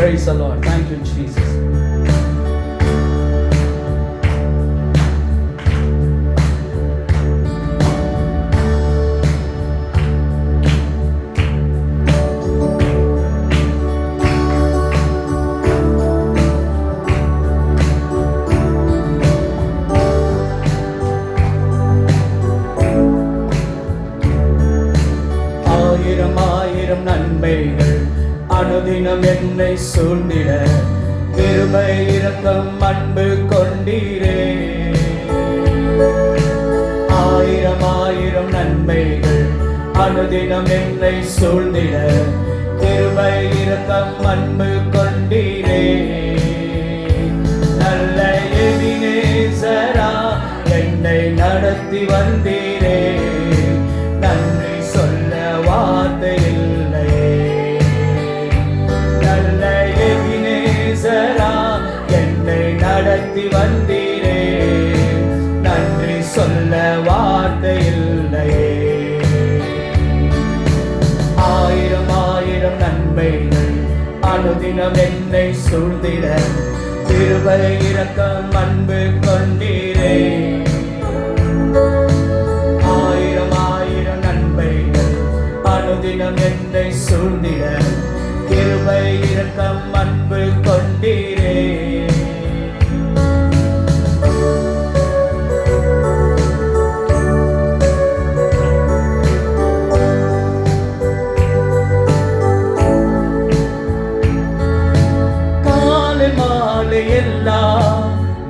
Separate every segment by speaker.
Speaker 1: Praise the Lord. Thank you, Jesus. ஆயிரம் நன்மைகள் அனுதினம் என்னை சூழ்ந்திட கிருபை இரக்கம் அன்பு கொண்டீரே. ஆயிரம் நன்மைகள் அனுதினம் என்னை சூழ்ந்திட கிருபை இரக்கம் அன்பு கொண்டீரே. நல்ல எபினேசரா என்னை நடத்தி வந்தீரே. நன்றி சொல்ல வார்த்தை இல்லையே. நல்ல எபினேசரா என்னை நடத்தி வந்தீரே. நன்றி சொல்ல வார்த்தை இல்லையே. ஆயிரம் நன்மைகள் அனுதினம் என்னை சூழ்ந்திட கிருபை இரக்கம் அன்பு கொண்டீரே. ஆயிரம் நன்மைகள் அனுதினம் என்னை சூழ்ந்திட கிருபை இரக்கம் அன்பு கொண்டீரே. காலை மாலை எல்லா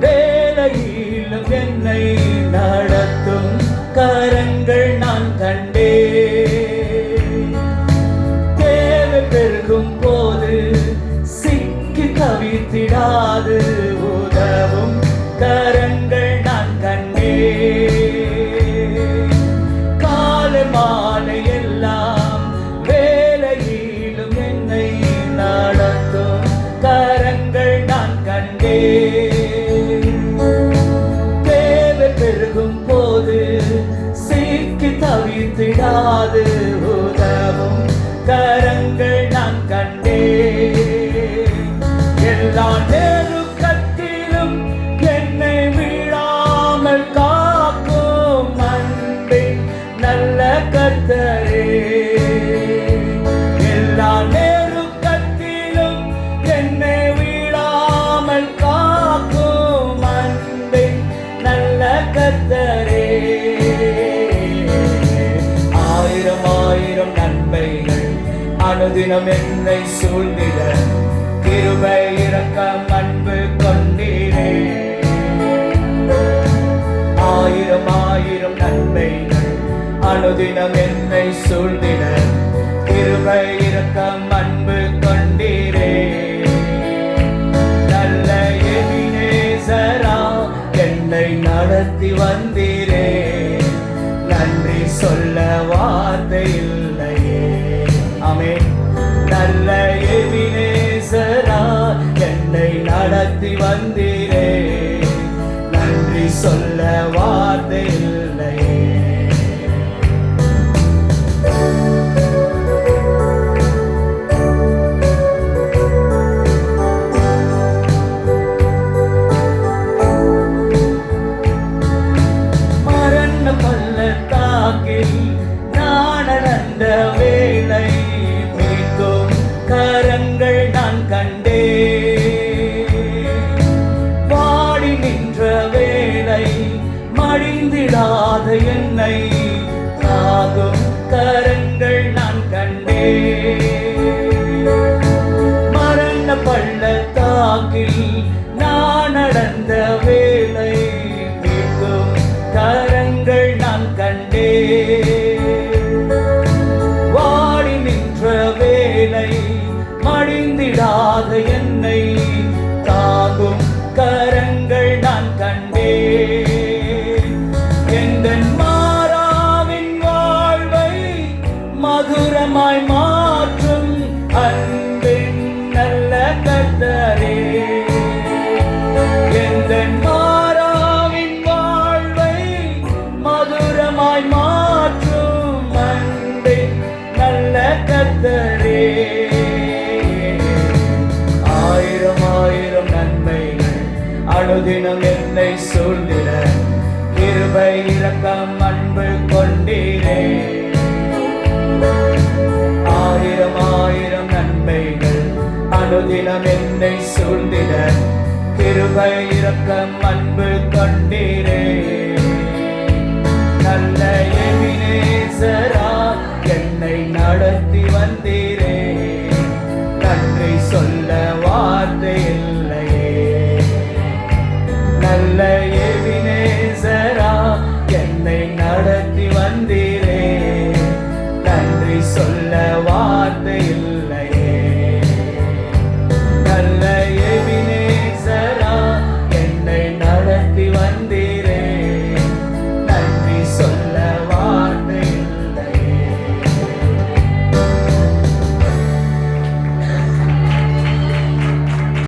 Speaker 1: வேளையிலும் என்னை நடத்தும் கரங்கள் நான் கண்டே. தேவை பெருகும் போது சிக்கி தவித்திடாது உதவும் கரங்கள் நான் கண்டே. காலை மாலை எல்லாம் வேளையிலும் என்னை நடத்தும் கரங்கள் நான் கண்டே. தேவை பெருகும் போது சிக்கி தவித்திடாது உதவும் கரங்கள் நான் கண்டே. எல்லா நெருக்கத்திலும் என்னை விழாமல் காக்கும் அன்பின் நல்ல கர்த்தரே. எல்லா நெருக்கத்திலும் என்னை விழாமல் காக்கும் அன்பின் நல்ல கர்த்தரே. ஆயிரம் நன்மைகள் அனுதினம் என்னை சூழ்ந்திட கிருபை இரக்கம் அன்பு கொண்டீரே. ஆயிரம் நன்மைகள் அனுதினம் என்னை சூழ்ந்திட கிருபை இரக்கம் அன்பு கொண்டீரே. நல்ல எபினேசரா என்னை நடத்தி வந்தீரே. நன்றி சொல்ல வார்த்தை இல்லையே. ஆமென். நல்ல எபினேசரா என்னை நடத்தி வந்தீரே. நன்றி சொல்ல வார்த்தை இல்லையே. மரண பள்ளத்தாக்கில் நான் நடந்த வேளை மீட்கும் கரங்கள் நான் கண்டே. வாடி நின்ற வேளை மடிந்திடாத என்னை தாகும் கரங்கள் நான் கண்டே. மரண பள்ளத்தாக்கில் நான் நடந்த வேளை மீட்கும் கரங்கள் நான் கண்டே. வாடி நின்ற வேளை மடிந்திடாத என்னை தாகும் கரங்கள் நான் கண்டே. எந்தன் மாறாவின் வாழ்வை மதுரமாய் மாற்றும் அன்பின் நல்ல கர்த்தரே. எந்தன் மாறாவின் வாழ்வை மதுரமாய் மாற்றும் அன்பின் நல்ல கர்த்தரே. அனுதினம் என்னை சூழ்ந்திட கிருபை இரக்கம் அன்பு கொண்டீரே. நல்ல எபினேசரா என்னை நடத்தி வந்தீரே. நன்றி சொல்ல